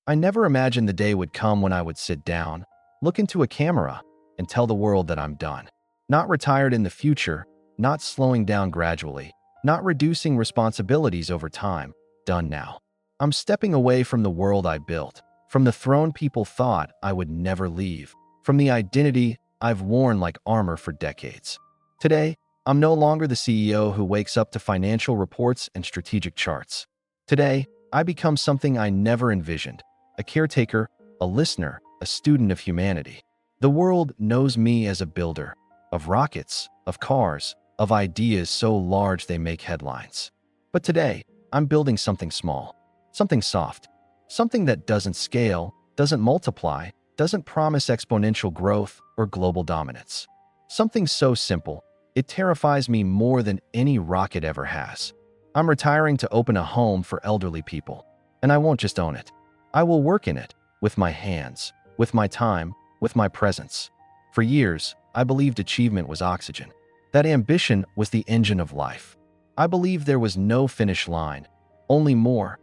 I never imagined the day would come when I would sit down, look into a camera, and tell the world that I'm done. Not retired in the future, not slowing down gradually, not reducing responsibilities over time. Done now. I'm stepping away from the world I built, from the throne people thought I would never leave, from the identity I've worn like armor for decades. Today, I'm no longer the CEO who wakes up to financial reports and strategic charts. Today, I become something I never envisioned: a caretaker, a listener, a student of humanity. The world knows me as a builder of rockets, of cars, of ideas so large they make headlines. But today, I'm building something small, something soft, something that doesn't scale, doesn't multiply, doesn't promise exponential growth or global dominance. Something so simple, it terrifies me more than any rocket ever has. I'm retiring to open a home for elderly people, and I won't just own it. I will work in it, with my hands, with my time, with my presence. For years, I believed achievement was oxygen, that ambition was the engine of life. I believed there was no finish line, only more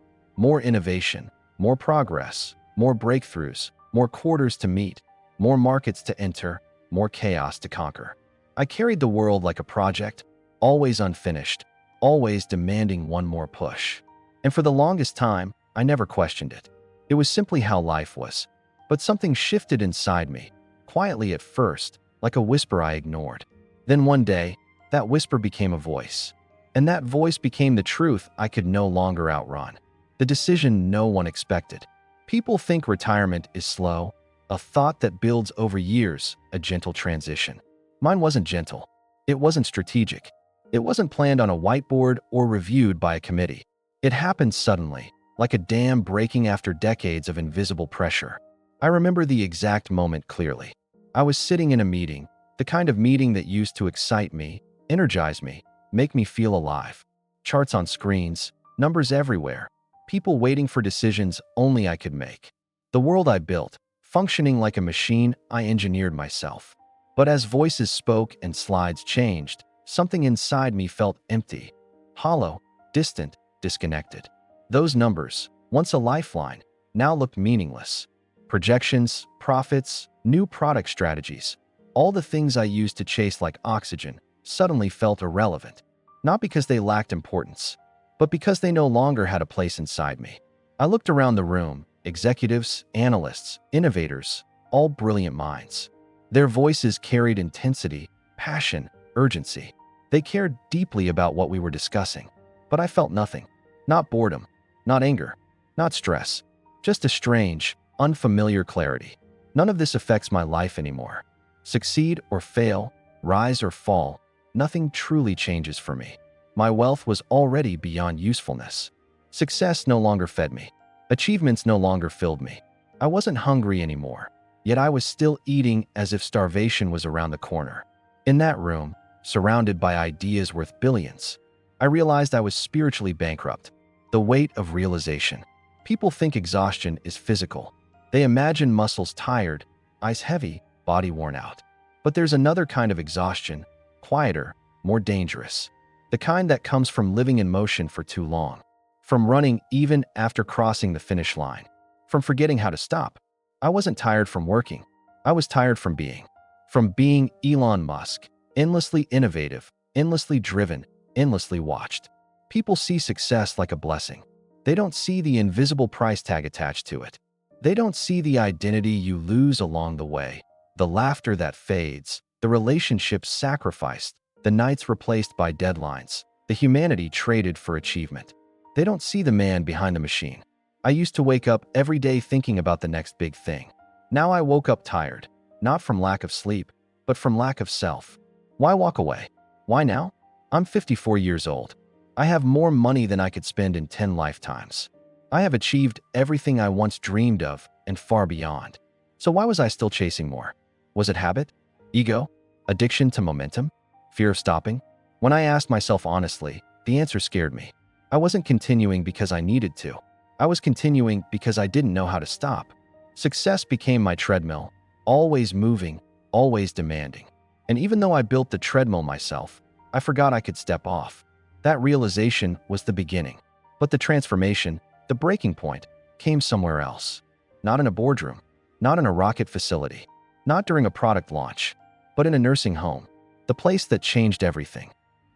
innovation, more progress, more breakthroughs, more quarters to meet, more markets to enter, more chaos to conquer. I carried the world like a project, always unfinished, always demanding one more push. And for the longest time, I never questioned it. It was simply how life was. But something shifted inside me, quietly at first, like a whisper I ignored. Then one day, that whisper became a voice. And that voice became the truth I could no longer outrun. The decision no one expected. People think retirement is slow, a thought that builds over years, a gentle transition. Mine wasn't gentle. It wasn't strategic. It wasn't planned on a whiteboard or reviewed by a committee. It happened suddenly, like a dam breaking after decades of invisible pressure. I remember the exact moment clearly. I was sitting in a meeting, the kind of meeting that used to excite me, energize me, make me feel alive. Charts on screens, numbers everywhere, people waiting for decisions only I could make. The world I built, functioning like a machine I engineered myself. But as voices spoke and slides changed, something inside me felt empty, hollow, distant, disconnected. Those numbers, once a lifeline, now looked meaningless. Projections, profits, new product strategies, all the things I used to chase like oxygen, suddenly felt irrelevant. Not because they lacked importance, but because they no longer had a place inside me. I looked around the room, executives, analysts, innovators, all brilliant minds. Their voices carried intensity, passion, urgency. They cared deeply about what we were discussing. But I felt nothing. Not boredom, not anger, not stress. Just a strange, unfamiliar clarity. None of this affects my life anymore. Succeed or fail, rise or fall, nothing truly changes for me. My wealth was already beyond usefulness. Success no longer fed me. Achievements no longer filled me. I wasn't hungry anymore. Yet I was still eating as if starvation was around the corner. In that room, surrounded by ideas worth billions, I realized I was spiritually bankrupt. The weight of realization. People think exhaustion is physical. They imagine muscles tired, eyes heavy, body worn out. But there's another kind of exhaustion, quieter, more dangerous. The kind that comes from living in motion for too long. From running even after crossing the finish line. From forgetting how to stop. I wasn't tired from working. I was tired from being. From being Elon Musk, endlessly innovative, endlessly driven, endlessly watched. People see success like a blessing. They don't see the invisible price tag attached to it. They don't see the identity you lose along the way, the laughter that fades, the relationships sacrificed, the nights replaced by deadlines, the humanity traded for achievement. They don't see the man behind the machine. I used to wake up every day thinking about the next big thing. Now I woke up tired, not from lack of sleep, but from lack of self. Why walk away? Why now? I'm 54 years old. I have more money than I could spend in 10 lifetimes. I have achieved everything I once dreamed of and far beyond. So why was I still chasing more? Was it habit? Ego? Addiction to momentum? Fear of stopping? When I asked myself honestly, the answer scared me. I wasn't continuing because I needed to. I was continuing because I didn't know how to stop. Success became my treadmill, always moving, always demanding. And even though I built the treadmill myself, I forgot I could step off. That realization was the beginning. But the transformation, the breaking point, came somewhere else. Not in a boardroom. Not in a rocket facility. Not during a product launch. But in a nursing home. The place that changed everything.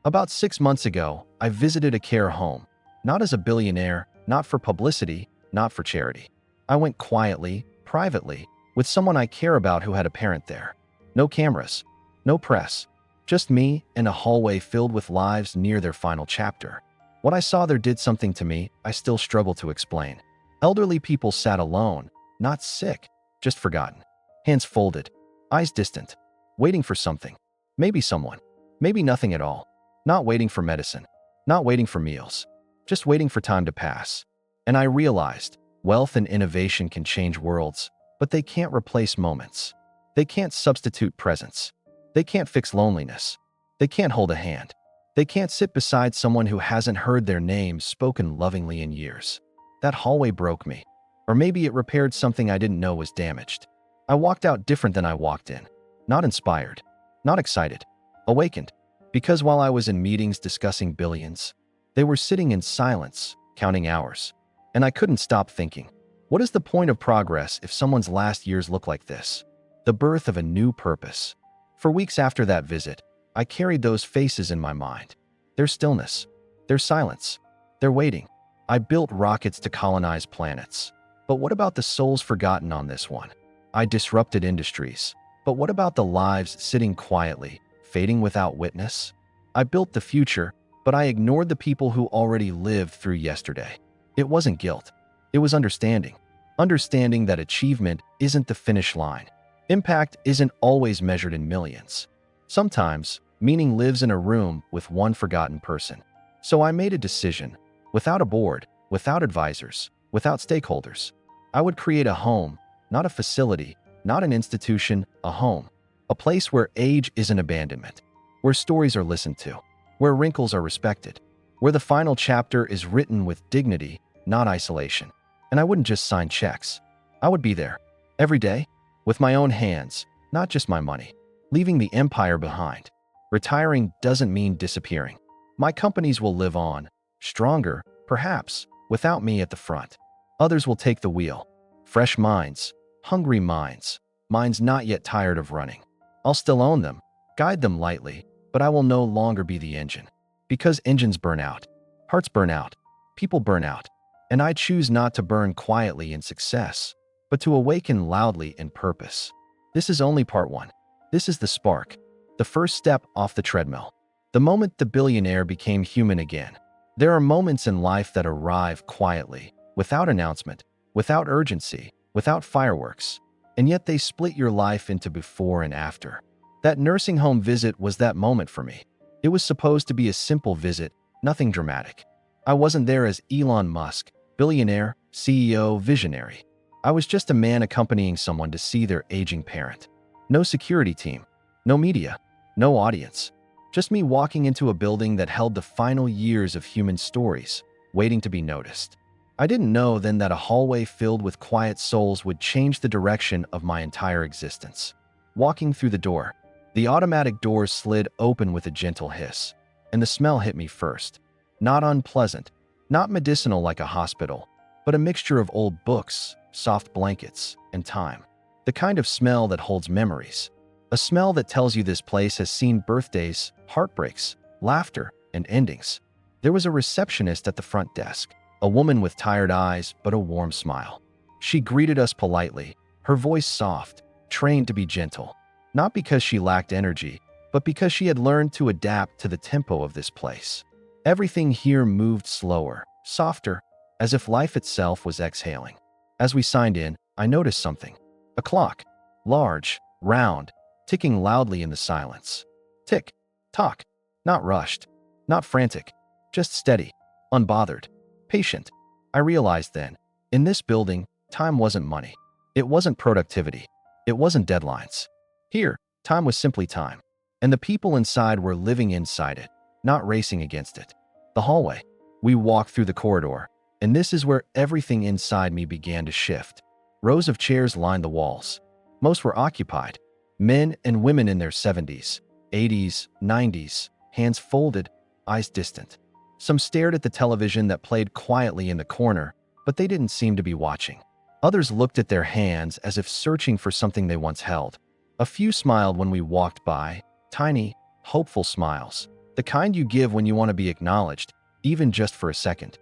About 6 months ago, I visited a care home. Not as a billionaire, not for publicity, not for charity. I went quietly, privately, with someone I care about who had a parent there. No cameras. No press. Just me and a hallway filled with lives near their final chapter. What I saw there did something to me I still struggle to explain. Elderly people sat alone, not sick, just forgotten. Hands folded, eyes distant, waiting for something. Maybe someone. Maybe nothing at all. Not waiting for medicine. Not waiting for meals. Just waiting for time to pass. And I realized, wealth and innovation can change worlds, but they can't replace moments. They can't substitute presence. They can't fix loneliness. They can't hold a hand. They can't sit beside someone who hasn't heard their name spoken lovingly in years. That hallway broke me. Or maybe it repaired something I didn't know was damaged. I walked out different than I walked in. Not inspired. Not excited. Awakened. Because while I was in meetings discussing billions, they were sitting in silence, counting hours. And I couldn't stop thinking, what is the point of progress if someone's last years look like this? The birth of a new purpose. For weeks after that visit, I carried those faces in my mind. Their stillness. Their silence. Their waiting. I built rockets to colonize planets. But what about the souls forgotten on this one? I disrupted industries. But what about the lives sitting quietly, fading without witness? I built the future, but I ignored the people who already lived through yesterday. It wasn't guilt. It was understanding. Understanding that achievement isn't the finish line. Impact isn't always measured in millions. Sometimes, meaning lives in a room with one forgotten person. So I made a decision. Without a board, without advisors, without stakeholders. I would create a home, not a facility, not an institution, a home. A place where age isn't abandonment. Where stories are listened to. Where wrinkles are respected. Where the final chapter is written with dignity, not isolation. And I wouldn't just sign checks. I would be there. Every day. With my own hands, not just my money. Leaving the empire behind. Retiring doesn't mean disappearing. My companies will live on. Stronger, perhaps, without me at the front. Others will take the wheel. Fresh minds. Hungry minds. Minds not yet tired of running. I'll still own them. Guide them lightly. But I will no longer be the engine. Because engines burn out. Hearts burn out. People burn out. And I choose not to burn quietly in success, but to awaken loudly in purpose. This is only part one. This is the spark. The first step off the treadmill. The moment the billionaire became human again. There are moments in life that arrive quietly, without announcement, without urgency, without fireworks. And yet they split your life into before and after. That nursing home visit was that moment for me. It was supposed to be a simple visit, nothing dramatic. I wasn't there as Elon Musk, billionaire, CEO, visionary. I was just a man accompanying someone to see their aging parent. No security team, no media, no audience. Just me walking into a building that held the final years of human stories, waiting to be noticed. I didn't know then that a hallway filled with quiet souls would change the direction of my entire existence. Walking through the door, the automatic doors slid open with a gentle hiss, and the smell hit me first. Not unpleasant, not medicinal like a hospital, but a mixture of old books, soft blankets, and time. The kind of smell that holds memories. A smell that tells you this place has seen birthdays, heartbreaks, laughter, and endings. There was a receptionist at the front desk, a woman with tired eyes but a warm smile. She greeted us politely, her voice soft, trained to be gentle. Not because she lacked energy, but because she had learned to adapt to the tempo of this place. Everything here moved slower, softer, as if life itself was exhaling. As we signed in, I noticed something. A clock. Large, round, ticking loudly in the silence. Tick, tock. Not rushed, not frantic, just steady, unbothered, patient. I realized then, in this building, time wasn't money. It wasn't productivity. It wasn't deadlines. Here, time was simply time. And the people inside were living inside it, not racing against it. The hallway. We walked through the corridor, and this is where everything inside me began to shift. Rows of chairs lined the walls. Most were occupied. Men and women in their 70s, 80s, 90s, hands folded, eyes distant. Some stared at the television that played quietly in the corner, but they didn't seem to be watching. Others looked at their hands as if searching for something they once held. A few smiled when we walked by, tiny, hopeful smiles, the kind you give when you want to be acknowledged, even just for a second.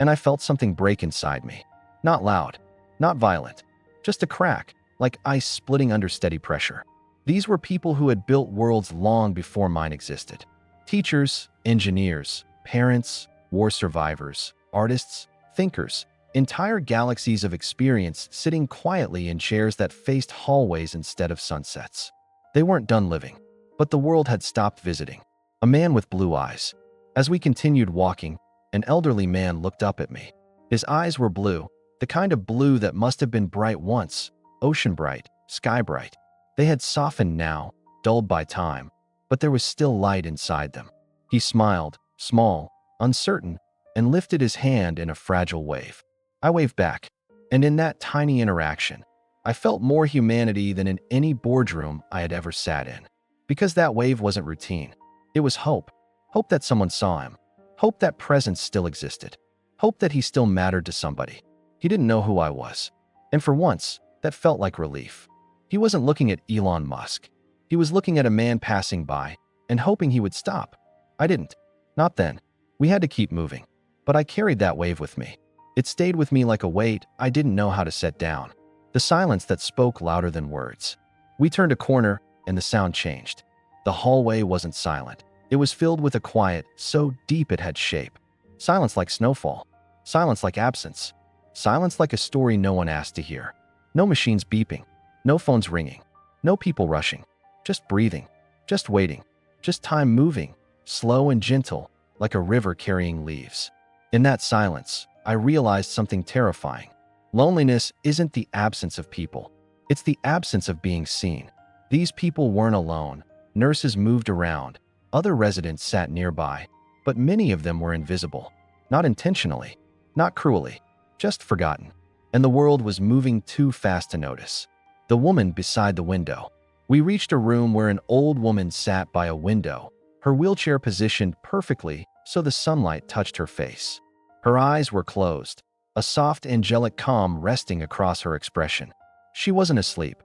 And I felt something break inside me. Not loud, not violent, just a crack, like ice splitting under steady pressure. These were people who had built worlds long before mine existed. Teachers, engineers, parents, war survivors, artists, thinkers, entire galaxies of experience sitting quietly in chairs that faced hallways instead of sunsets. They weren't done living, but the world had stopped visiting. A man with blue eyes. As we continued walking, an elderly man looked up at me. His eyes were blue, the kind of blue that must have been bright once, ocean bright, sky bright. They had softened now, dulled by time, but there was still light inside them. He smiled, small, uncertain, and lifted his hand in a fragile wave. I waved back, and in that tiny interaction, I felt more humanity than in any boardroom I had ever sat in. Because that wave wasn't routine. It was hope. Hope that someone saw him. Hope that presence still existed. Hope that he still mattered to somebody. He didn't know who I was. And for once, that felt like relief. He wasn't looking at Elon Musk. He was looking at a man passing by and hoping he would stop. I didn't. Not then. We had to keep moving. But I carried that wave with me. It stayed with me like a weight I didn't know how to set down. The silence that spoke louder than words. We turned a corner and the sound changed. The hallway wasn't silent. It was filled with a quiet so deep it had shape. Silence like snowfall. Silence like absence. Silence like a story no one asked to hear. No machines beeping. No phones ringing. No people rushing. Just breathing. Just waiting. Just time moving. Slow and gentle, like a river carrying leaves. In that silence, I realized something terrifying. Loneliness isn't the absence of people. It's the absence of being seen. These people weren't alone. Nurses moved around. Other residents sat nearby. But many of them were invisible. Not intentionally. Not cruelly. Just forgotten. And the world was moving too fast to notice. The woman beside the window. We reached a room where an old woman sat by a window, her wheelchair positioned perfectly so the sunlight touched her face. Her eyes were closed, a soft angelic calm resting across her expression. She wasn't asleep.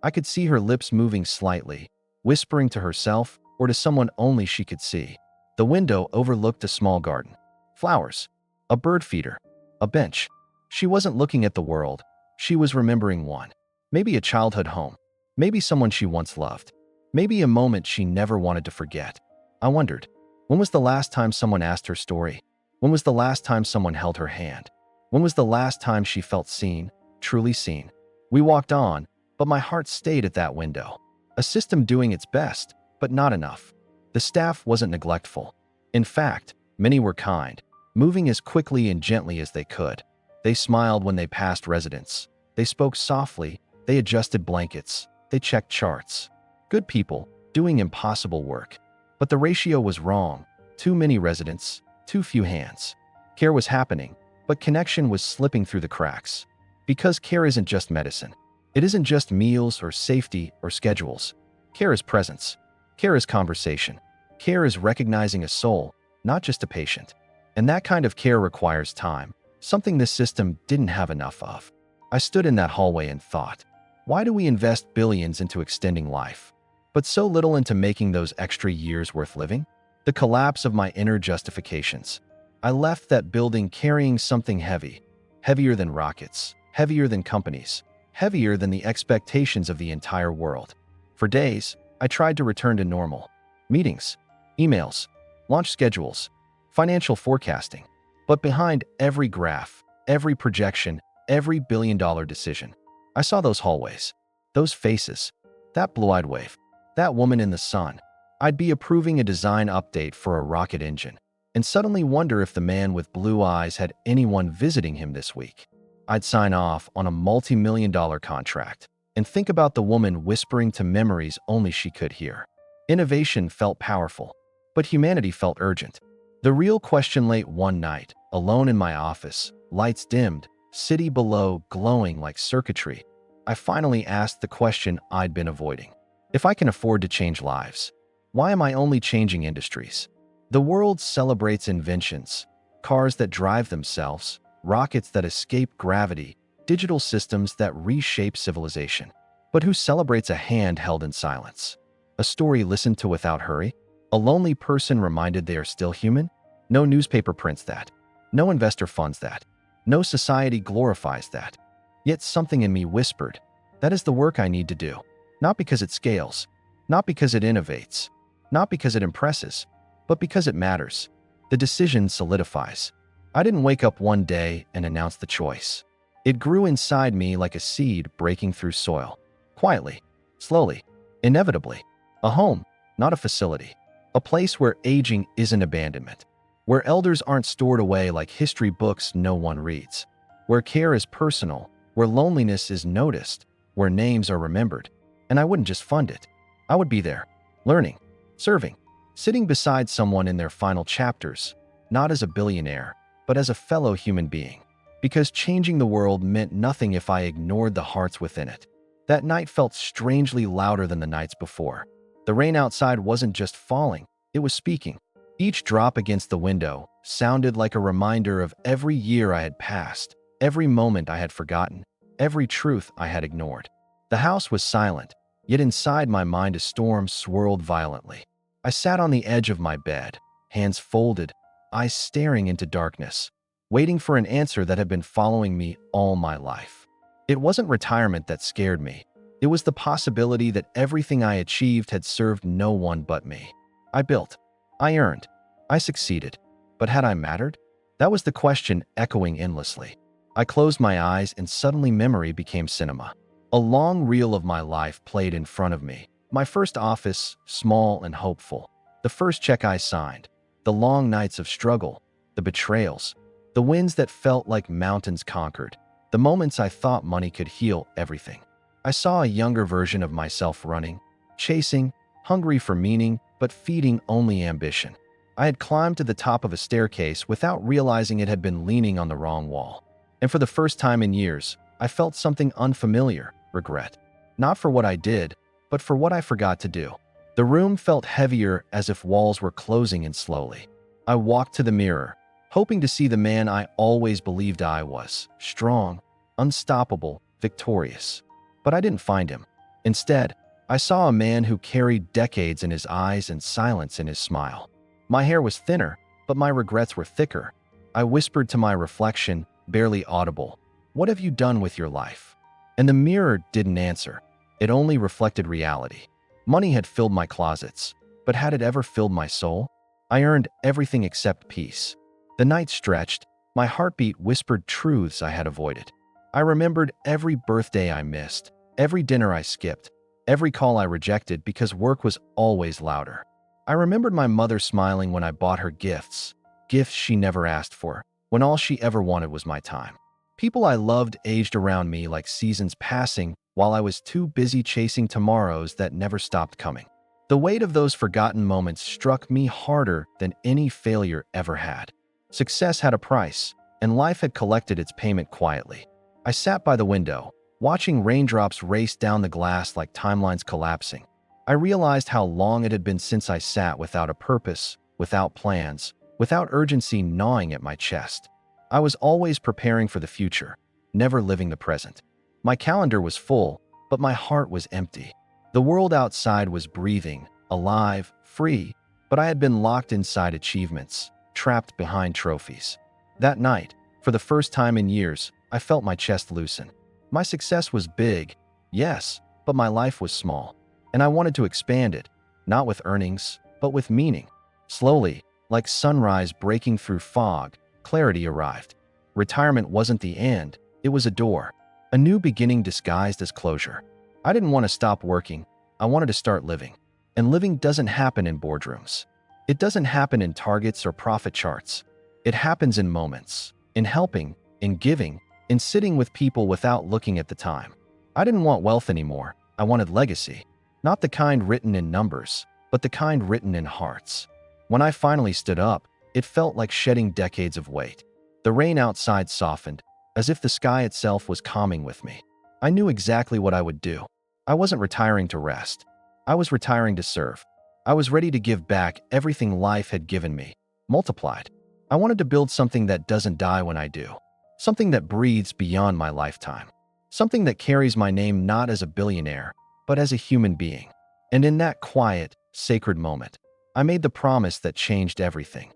I could see her lips moving slightly, whispering to herself or to someone only she could see. The window overlooked a small garden. Flowers. A bird feeder. A bench. She wasn't looking at the world. She was remembering one. Maybe a childhood home. Maybe someone she once loved. Maybe a moment she never wanted to forget. I wondered, when was the last time someone asked her story? When was the last time someone held her hand? When was the last time she felt seen, truly seen? We walked on, but my heart stayed at that window. A system doing its best, but not enough. The staff wasn't neglectful. In fact, many were kind, moving as quickly and gently as they could. They smiled when they passed residents. They spoke softly. They adjusted blankets. They checked charts. Good people, doing impossible work. But the ratio was wrong. Too many residents, too few hands. Care was happening, but connection was slipping through the cracks. Because care isn't just medicine. It isn't just meals or safety or schedules. Care is presence. Care is conversation. Care is recognizing a soul, not just a patient. And that kind of care requires time, something this system didn't have enough of. I stood in that hallway and thought, why do we invest billions into extending life, but so little into making those extra years worth living? The collapse of my inner justifications. I left that building carrying something heavy, heavier than rockets, heavier than companies, heavier than the expectations of the entire world. For days, I tried to return to normal. Meetings, emails, launch schedules, financial forecasting. But behind every graph, every projection, every billion-dollar decision, I saw those hallways, those faces, that blue-eyed wave, that woman in the sun. I'd be approving a design update for a rocket engine and suddenly wonder if the man with blue eyes had anyone visiting him this week. I'd sign off on a multi-million-dollar contract and think about the woman whispering to memories only she could hear. Innovation felt powerful, but humanity felt urgent. The real question late one night, alone in my office, lights dimmed, city below glowing like circuitry, I finally asked the question I'd been avoiding. If I can afford to change lives, why am I only changing industries? The world celebrates inventions, cars that drive themselves, rockets that escape gravity, digital systems that reshape civilization. But who celebrates a hand held in silence? A story listened to without hurry? A lonely person reminded they are still human? No newspaper prints that. No investor funds that. No society glorifies that. Yet something in me whispered, that is the work I need to do. Not because it scales, not because it innovates, not because it impresses, but because it matters. The decision solidifies. I didn't wake up one day and announce the choice. It grew inside me like a seed breaking through soil. Quietly, slowly, inevitably. A home, not a facility. A place where aging isn't abandonment. Where elders aren't stored away like history books no one reads. Where care is personal. Where loneliness is noticed. Where names are remembered. And I wouldn't just fund it. I would be there, learning, serving, sitting beside someone in their final chapters, not as a billionaire, but as a fellow human being. Because changing the world meant nothing if I ignored the hearts within it. That night felt strangely louder than the nights before. The rain outside wasn't just falling, it was speaking. Each drop against the window sounded like a reminder of every year I had passed, every moment I had forgotten, every truth I had ignored. The house was silent, yet inside my mind a storm swirled violently. I sat on the edge of my bed, hands folded, eyes staring into darkness, waiting for an answer that had been following me all my life. It wasn't retirement that scared me. It was the possibility that everything I achieved had served no one but me. I built. I earned. I succeeded. But had I mattered? That was the question echoing endlessly. I closed my eyes and suddenly memory became cinema. A long reel of my life played in front of me. My first office, small and hopeful. The first check I signed. The long nights of struggle. The betrayals. The wins that felt like mountains conquered. The moments I thought money could heal everything. I saw a younger version of myself running, chasing, hungry for meaning, but feeding only ambition. I had climbed to the top of a staircase without realizing it had been leaning on the wrong wall. And for the first time in years, I felt something unfamiliar, regret. Not for what I did, but for what I forgot to do. The room felt heavier as if walls were closing in slowly. I walked to the mirror, hoping to see the man I always believed I was, strong, unstoppable, victorious. But I didn't find him. Instead, I saw a man who carried decades in his eyes and silence in his smile. My hair was thinner, but my regrets were thicker. I whispered to my reflection, barely audible, "What have you done with your life?" And the mirror didn't answer. It only reflected reality. Money had filled my closets, but had it ever filled my soul? I earned everything except peace. The night stretched, my heartbeat whispered truths I had avoided. I remembered every birthday I missed, every dinner I skipped, every call I rejected because work was always louder. I remembered my mother smiling when I bought her gifts, gifts she never asked for, when all she ever wanted was my time. People I loved aged around me like seasons passing while I was too busy chasing tomorrows that never stopped coming. The weight of those forgotten moments struck me harder than any failure ever had. Success had a price, and life had collected its payment quietly. I sat by the window, watching raindrops race down the glass like timelines collapsing. I realized how long it had been since I sat without a purpose, without plans, without urgency gnawing at my chest. I was always preparing for the future, never living the present. My calendar was full, but my heart was empty. The world outside was breathing, alive, free, but I had been locked inside achievements, trapped behind trophies. That night, for the first time in years, I felt my chest loosen. My success was big, yes, but my life was small. And I wanted to expand it, not with earnings, but with meaning. Slowly, like sunrise breaking through fog, clarity arrived. Retirement wasn't the end, it was a door. A new beginning disguised as closure. I didn't want to stop working, I wanted to start living. And living doesn't happen in boardrooms. It doesn't happen in targets or profit charts. It happens in moments, in helping, in giving, in sitting with people without looking at the time. I didn't want wealth anymore, I wanted legacy. Not the kind written in numbers, but the kind written in hearts. When I finally stood up, it felt like shedding decades of weight. The rain outside softened, as if the sky itself was calming with me. I knew exactly what I would do. I wasn't retiring to rest. I was retiring to serve. I was ready to give back everything life had given me, multiplied. I wanted to build something that doesn't die when I do. something that breathes beyond my lifetime, something that carries my name not as a billionaire, but as a human being. And in that quiet, sacred moment, I made the promise that changed everything.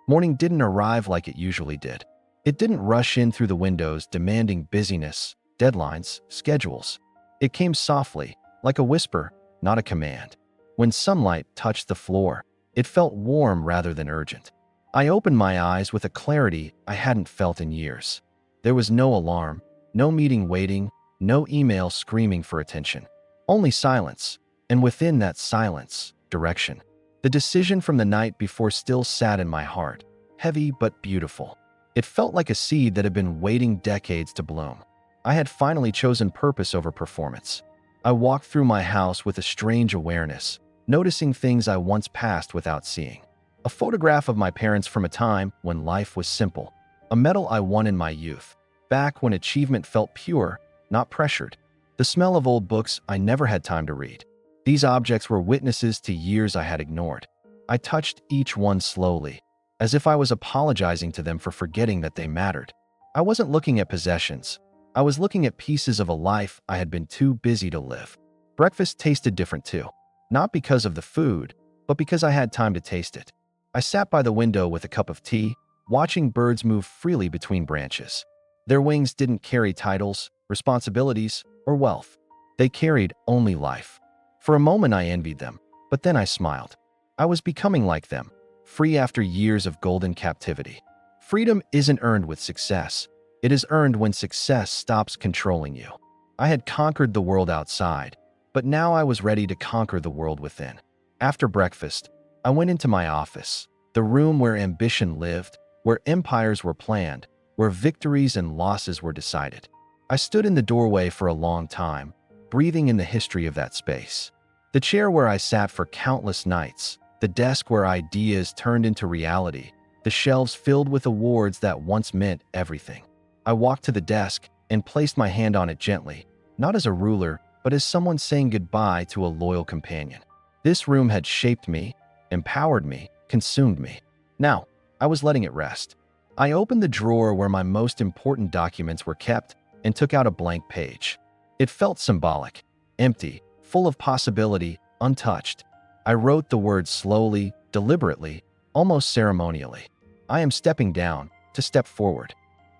Morning didn't arrive like it usually did. It didn't rush in through the windows demanding busyness, deadlines, schedules. It came softly, like a whisper, not a command. When sunlight touched the floor, it felt warm rather than urgent. I opened my eyes with a clarity I hadn't felt in years. There was no alarm, no meeting waiting, no email screaming for attention. Only silence, and within that silence, direction. The decision from the night before still sat in my heart, heavy but beautiful. It felt like a seed that had been waiting decades to bloom. I had finally chosen purpose over performance. I walked through my house with a strange awareness, noticing things I once passed without seeing. A photograph of my parents from a time when life was simple. A medal I won in my youth, back when achievement felt pure, not pressured. The smell of old books I never had time to read. These objects were witnesses to years I had ignored. I touched each one slowly, as if I was apologizing to them for forgetting that they mattered. I wasn't looking at possessions. I was looking at pieces of a life I had been too busy to live. Breakfast tasted different too, not because of the food, but because I had time to taste it. I sat by the window with a cup of tea, watching birds move freely between branches. Their wings didn't carry titles, responsibilities, or wealth. They carried only life. For a moment I envied them, but then I smiled. I was becoming like them, free after years of golden captivity. Freedom isn't earned with success. It is earned when success stops controlling you. I had conquered the world outside, but now I was ready to conquer the world within. After breakfast, I went into my office, the room where ambition lived, where empires were planned, where victories and losses were decided. I stood in the doorway for a long time, breathing in the history of that space. The chair where I sat for countless nights, the desk where ideas turned into reality, the shelves filled with awards that once meant everything. I walked to the desk and placed my hand on it gently, not as a ruler, but as someone saying goodbye to a loyal companion. This room had shaped me, empowered me, consumed me. Now, I was letting it rest. I opened the drawer where my most important documents were kept and took out a blank page. It felt symbolic, empty, full of possibility, untouched. I wrote the words slowly, deliberately, almost ceremonially. I am stepping down, to step forward.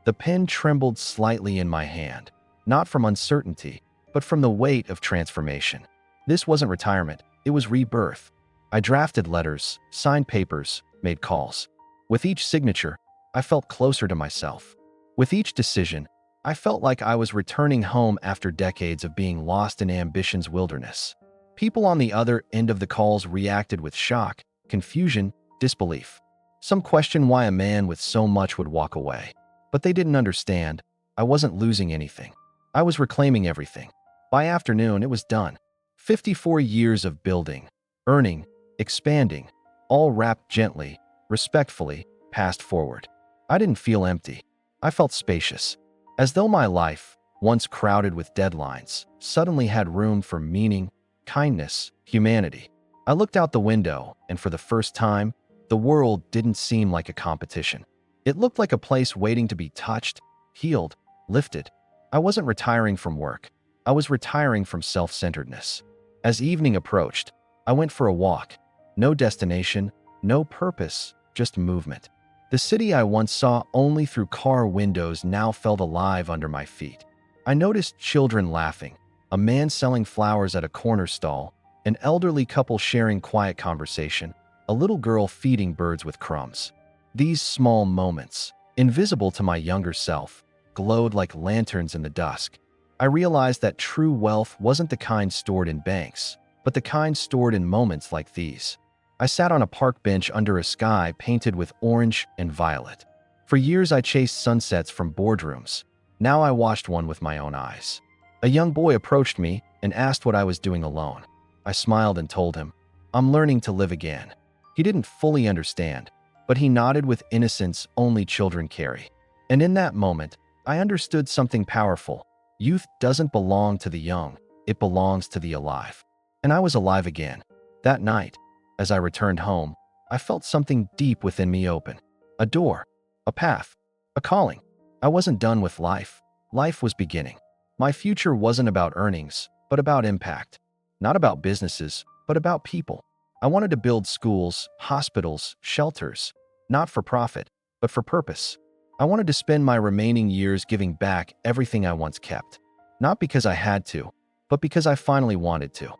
The pen trembled slightly in my hand, not from uncertainty, but from the weight of transformation. This wasn't retirement, it was rebirth. I drafted letters, signed papers, made calls. With each signature, I felt closer to myself. With each decision, I felt like I was returning home after decades of being lost in ambition's wilderness. People on the other end of the calls reacted with shock, confusion, disbelief. Some questioned why a man with so much would walk away. But they didn't understand. I wasn't losing anything. I was reclaiming everything. By afternoon, it was done. 54 years of building, earning, expanding, all wrapped gently, respectfully, passed forward. I didn't feel empty. I felt spacious. As though my life, once crowded with deadlines, suddenly had room for meaning, kindness, humanity. I looked out the window, and for the first time, the world didn't seem like a competition. It looked like a place waiting to be touched, healed, lifted. I wasn't retiring from work. I was retiring from self-centeredness. As evening approached, I went for a walk. No destination, no purpose, just movement. The city I once saw only through car windows now felt alive under my feet. I noticed children laughing, a man selling flowers at a corner stall, an elderly couple sharing quiet conversation, a little girl feeding birds with crumbs. These small moments, invisible to my younger self, glowed like lanterns in the dusk. I realized that true wealth wasn't the kind stored in banks, but the kind stored in moments like these. I sat on a park bench under a sky painted with orange and violet. For years I chased sunsets from boardrooms. Now I watched one with my own eyes. A young boy approached me and asked what I was doing alone. I smiled and told him, "I'm learning to live again." He didn't fully understand, but he nodded with innocence only children carry. And in that moment, I understood something powerful. Youth doesn't belong to the young, it belongs to the alive. And I was alive again. That night, as I returned home, I felt something deep within me open. A door, a path, a calling. I wasn't done with life. Life was beginning. My future wasn't about earnings, but about impact. Not about businesses, but about people. I wanted to build schools, hospitals, shelters, not for profit, but for purpose. I wanted to spend my remaining years giving back everything I once kept. Not because I had to, but because I finally wanted to.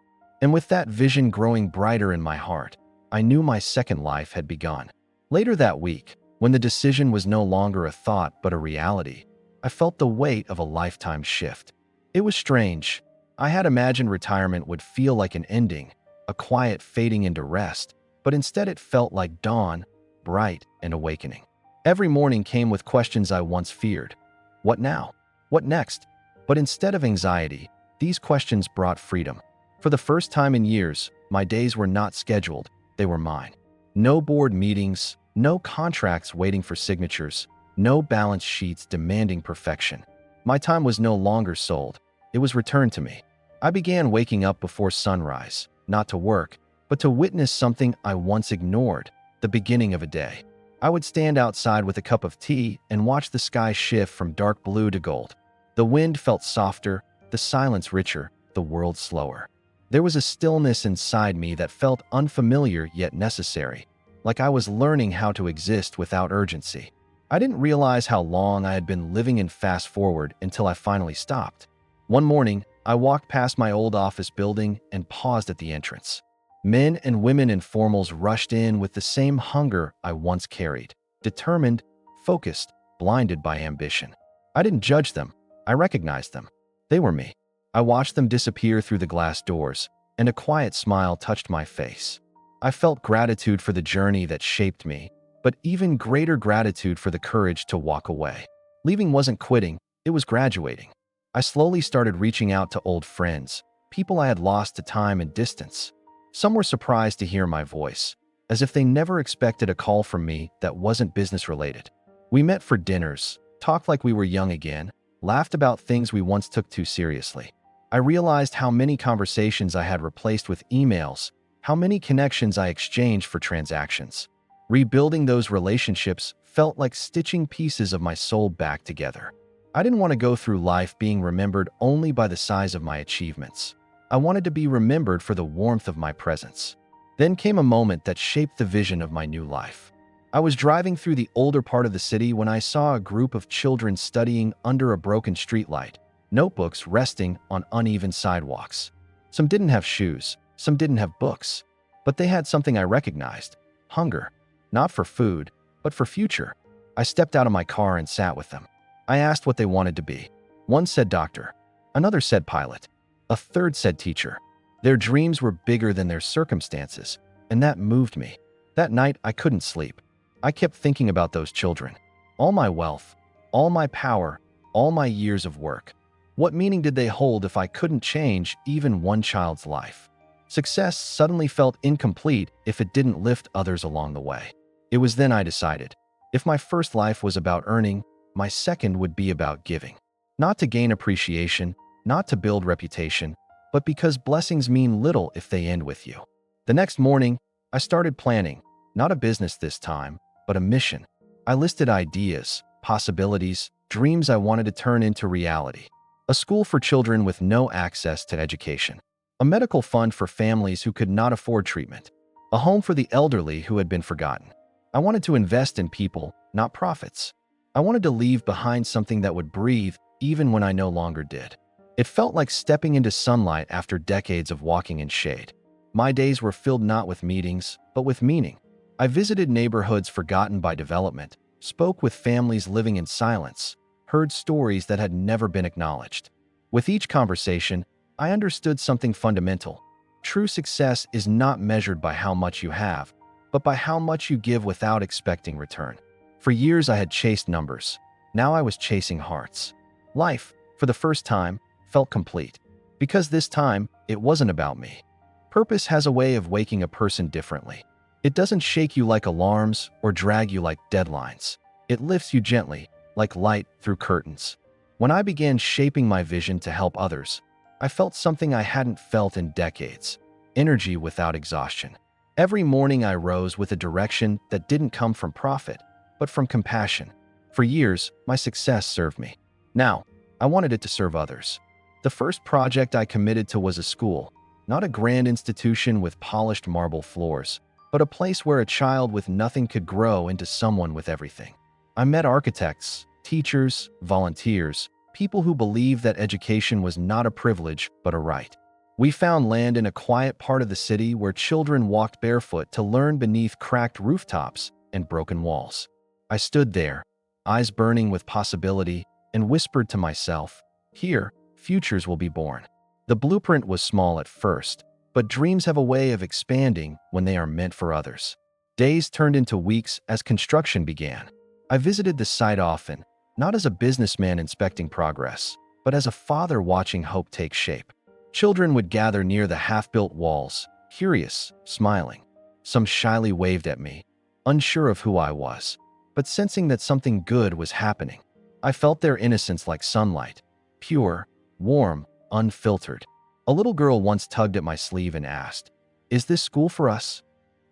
And with that vision growing brighter in my heart, I knew my second life had begun. Later that week, when the decision was no longer a thought but a reality, I felt the weight of a lifetime shift. It was strange. I had imagined retirement would feel like an ending, a quiet fading into rest, but instead it felt like dawn, bright and awakening. Every morning came with questions I once feared. What now? What next? But instead of anxiety, these questions brought freedom. For the first time in years, my days were not scheduled, they were mine. No board meetings, no contracts waiting for signatures, no balance sheets demanding perfection. My time was no longer sold, it was returned to me. I began waking up before sunrise, not to work, but to witness something I once ignored, the beginning of a day. I would stand outside with a cup of tea and watch the sky shift from dark blue to gold. The wind felt softer, the silence richer, the world slower. There was a stillness inside me that felt unfamiliar yet necessary, like I was learning how to exist without urgency. I didn't realize how long I had been living in fast forward until I finally stopped. One morning, I walked past my old office building and paused at the entrance. Men and women in formals rushed in with the same hunger I once carried, determined, focused, blinded by ambition. I didn't judge them, I recognized them. They were me. I watched them disappear through the glass doors, and a quiet smile touched my face. I felt gratitude for the journey that shaped me, but even greater gratitude for the courage to walk away. Leaving wasn't quitting, it was graduating. I slowly started reaching out to old friends, people I had lost to time and distance. Some were surprised to hear my voice, as if they never expected a call from me that wasn't business-related. We met for dinners, talked like we were young again, laughed about things we once took too seriously. I realized how many conversations I had replaced with emails, how many connections I exchanged for transactions. Rebuilding those relationships felt like stitching pieces of my soul back together. I didn't want to go through life being remembered only by the size of my achievements. I wanted to be remembered for the warmth of my presence. Then came a moment that shaped the vision of my new life. I was driving through the older part of the city when I saw a group of children studying under a broken streetlight, notebooks resting on uneven sidewalks. Some didn't have shoes, some didn't have books, but they had something I recognized: hunger. Not for food, but for future. I stepped out of my car and sat with them. I asked what they wanted to be. One said doctor, another said pilot, a third said teacher. Their dreams were bigger than their circumstances, and that moved me. That night, I couldn't sleep. I kept thinking about those children. All my wealth, all my power, all my years of work. What meaning did they hold if I couldn't change even one child's life? Success suddenly felt incomplete if it didn't lift others along the way. It was then I decided, if my first life was about earning, my second would be about giving. Not to gain appreciation, not to build reputation, but because blessings mean little if they end with you. The next morning, I started planning, not a business this time, but a mission. I listed ideas, possibilities, dreams I wanted to turn into reality. A school for children with no access to education. A medical fund for families who could not afford treatment. A home for the elderly who had been forgotten. I wanted to invest in people, not profits. I wanted to leave behind something that would breathe even when I no longer did. It felt like stepping into sunlight after decades of walking in shade. My days were filled not with meetings, but with meaning. I visited neighborhoods forgotten by development, spoke with families living in silence, heard stories that had never been acknowledged. With each conversation, I understood something fundamental. True success is not measured by how much you have, but by how much you give without expecting return. For years I had chased numbers. Now I was chasing hearts. Life, for the first time, felt complete. Because this time, it wasn't about me. Purpose has a way of waking a person differently. It doesn't shake you like alarms or drag you like deadlines. It lifts you gently, like light through curtains. When I began shaping my vision to help others, I felt something I hadn't felt in decades: energy without exhaustion. Every morning I rose with a direction that didn't come from profit, but from compassion. For years, my success served me. Now, I wanted it to serve others. The first project I committed to was a school, not a grand institution with polished marble floors, but a place where a child with nothing could grow into someone with everything. I met architects, teachers, volunteers, people who believed that education was not a privilege but a right. We found land in a quiet part of the city where children walked barefoot to learn beneath cracked rooftops and broken walls. I stood there, eyes burning with possibility, and whispered to myself, "Here, futures will be born." The blueprint was small at first, but dreams have a way of expanding when they are meant for others. Days turned into weeks as construction began. I visited the site often, not as a businessman inspecting progress, but as a father watching hope take shape. Children would gather near the half-built walls, curious, smiling. Some shyly waved at me, unsure of who I was, but sensing that something good was happening. I felt their innocence like sunlight, pure, warm, unfiltered. A little girl once tugged at my sleeve and asked, "Is this school for us?"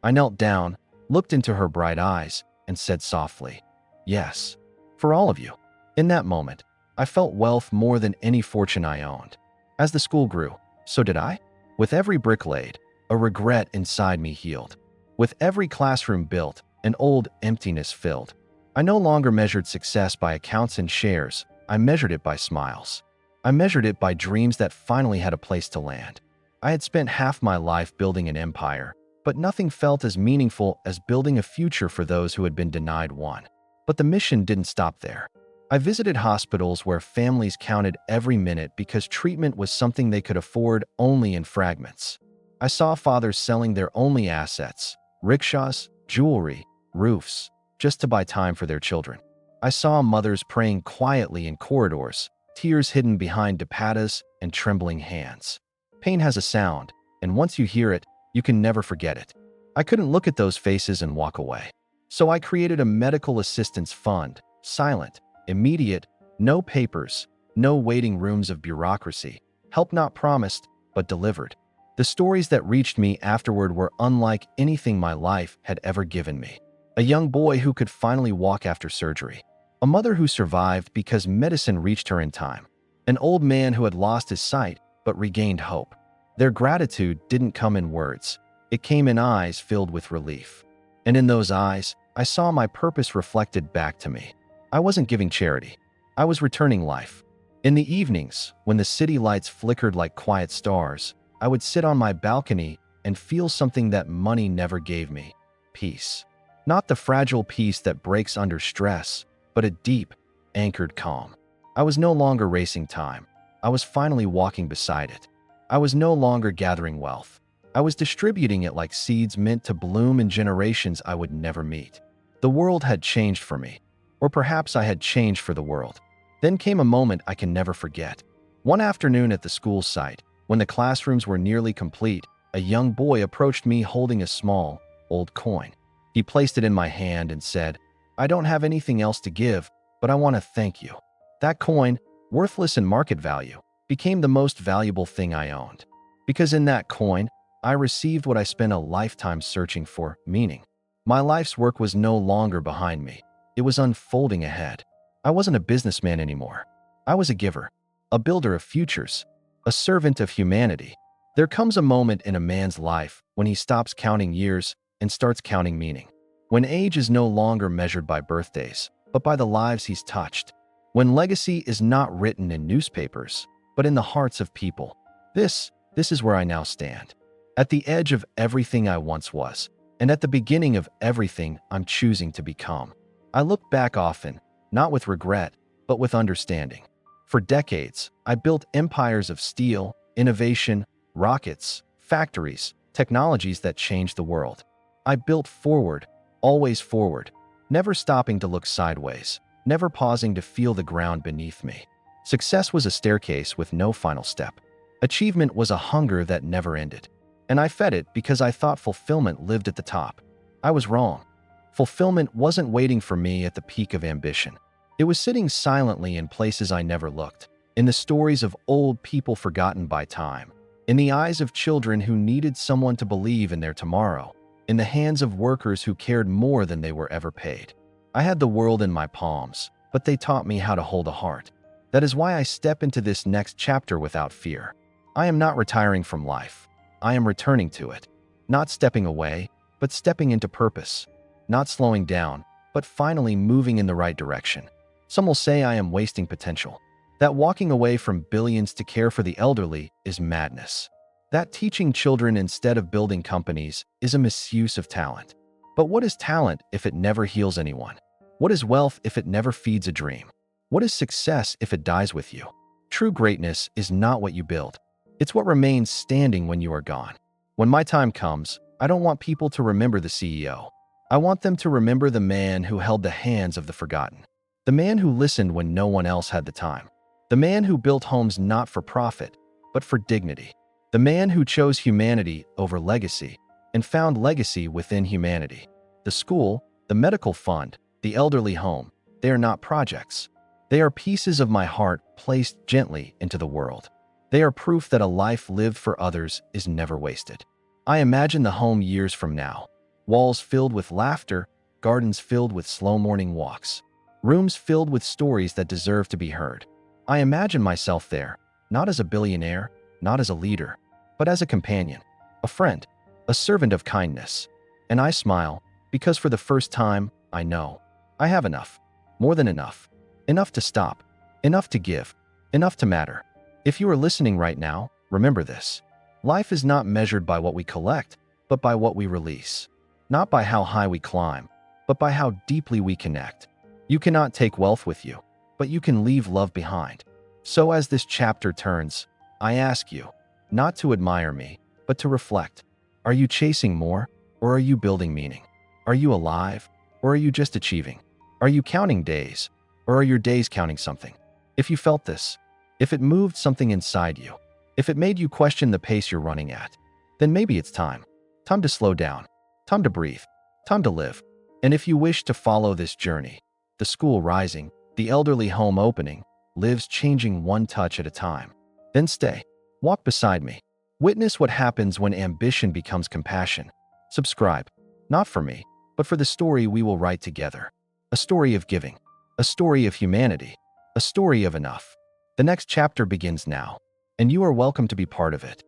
I knelt down, looked into her bright eyes, and said softly, "Yes, for all of you." In that moment, I felt wealth more than any fortune I owned. As the school grew, so did I. With every brick laid, a regret inside me healed. With every classroom built, an old emptiness filled. I no longer measured success by accounts and shares. I measured it by smiles. I measured it by dreams that finally had a place to land. I had spent half my life building an empire, but nothing felt as meaningful as building a future for those who had been denied one. But the mission didn't stop there. I visited hospitals where families counted every minute because treatment was something they could afford only in fragments. I saw fathers selling their only assets, rickshaws, jewelry, roofs, just to buy time for their children. I saw mothers praying quietly in corridors, tears hidden behind dupattas and trembling hands. Pain has a sound, and once you hear it, you can never forget it. I couldn't look at those faces and walk away. So I created a medical assistance fund, silent, immediate, no papers, no waiting rooms of bureaucracy, help not promised, but delivered. The stories that reached me afterward were unlike anything my life had ever given me. A young boy who could finally walk after surgery. A mother who survived because medicine reached her in time. An old man who had lost his sight but regained hope. Their gratitude didn't come in words. It came in eyes filled with relief. And in those eyes, I saw my purpose reflected back to me. I wasn't giving charity. I was returning life. In the evenings, when the city lights flickered like quiet stars, I would sit on my balcony and feel something that money never gave me: peace. Not the fragile peace that breaks under stress, but a deep, anchored calm. I was no longer racing time. I was finally walking beside it. I was no longer gathering wealth. I was distributing it like seeds meant to bloom in generations I would never meet. The world had changed for me. Or perhaps I had changed for the world. Then came a moment I can never forget. One afternoon at the school site, when the classrooms were nearly complete, a young boy approached me holding a small, old coin. He placed it in my hand and said, "I don't have anything else to give, but I want to thank you." That coin, worthless in market value, became the most valuable thing I owned. Because in that coin, I received what I spent a lifetime searching for: meaning. My life's work was no longer behind me. It was unfolding ahead. I wasn't a businessman anymore. I was a giver, a builder of futures, a servant of humanity. There comes a moment in a man's life when he stops counting years and starts counting meaning. When age is no longer measured by birthdays, but by the lives he's touched. When legacy is not written in newspapers, but in the hearts of people. This is where I now stand. At the edge of everything I once was, and at the beginning of everything I'm choosing to become. I look back often, not with regret, but with understanding. For decades, I built empires of steel, innovation, rockets, factories, technologies that changed the world. I built forward, always forward, never stopping to look sideways, never pausing to feel the ground beneath me. Success was a staircase with no final step. Achievement was a hunger that never ended. And I fed it because I thought fulfillment lived at the top. I was wrong. Fulfillment wasn't waiting for me at the peak of ambition. It was sitting silently in places I never looked, in the stories of old people forgotten by time, in the eyes of children who needed someone to believe in their tomorrow, in the hands of workers who cared more than they were ever paid. I had the world in my palms, but they taught me how to hold a heart. That is why I step into this next chapter without fear. I am not retiring from life. I am returning to it. Not stepping away, but stepping into purpose. Not slowing down, but finally moving in the right direction. Some will say I am wasting potential. That walking away from billions to care for the elderly is madness. That teaching children instead of building companies is a misuse of talent. But what is talent if it never heals anyone? What is wealth if it never feeds a dream? What is success if it dies with you? True greatness is not what you build. It's what remains standing when you are gone. When my time comes, I don't want people to remember the CEO. I want them to remember the man who held the hands of the forgotten. The man who listened when no one else had the time. The man who built homes not for profit, but for dignity. The man who chose humanity over legacy and found legacy within humanity. The school, the medical fund, the elderly home, they are not projects. They are pieces of my heart placed gently into the world. They are proof that a life lived for others is never wasted. I imagine the home years from now. Walls filled with laughter, gardens filled with slow morning walks, rooms filled with stories that deserve to be heard. I imagine myself there, not as a billionaire, not as a leader, but as a companion, a friend, a servant of kindness. And I smile, because for the first time, I know I have enough, more than enough. Enough to stop, enough to give, enough to matter. If you are listening right now, remember this. Life is not measured by what we collect, but by what we release. Not by how high we climb, but by how deeply we connect. You cannot take wealth with you, but you can leave love behind. So as this chapter turns, I ask you, not to admire me, but to reflect. Are you chasing more, or are you building meaning? Are you alive, or are you just achieving? Are you counting days, or are your days counting something? If you felt this, if it moved something inside you, if it made you question the pace you're running at, then maybe it's time. Time to slow down, time to breathe, time to live. And if you wish to follow this journey, the school rising, the elderly home opening, lives changing one touch at a time, then stay. Walk beside me. Witness what happens when ambition becomes compassion. Subscribe, not for me, but for the story we will write together. A story of giving. A story of humanity, a story of enough. The next chapter begins now, and you are welcome to be part of it.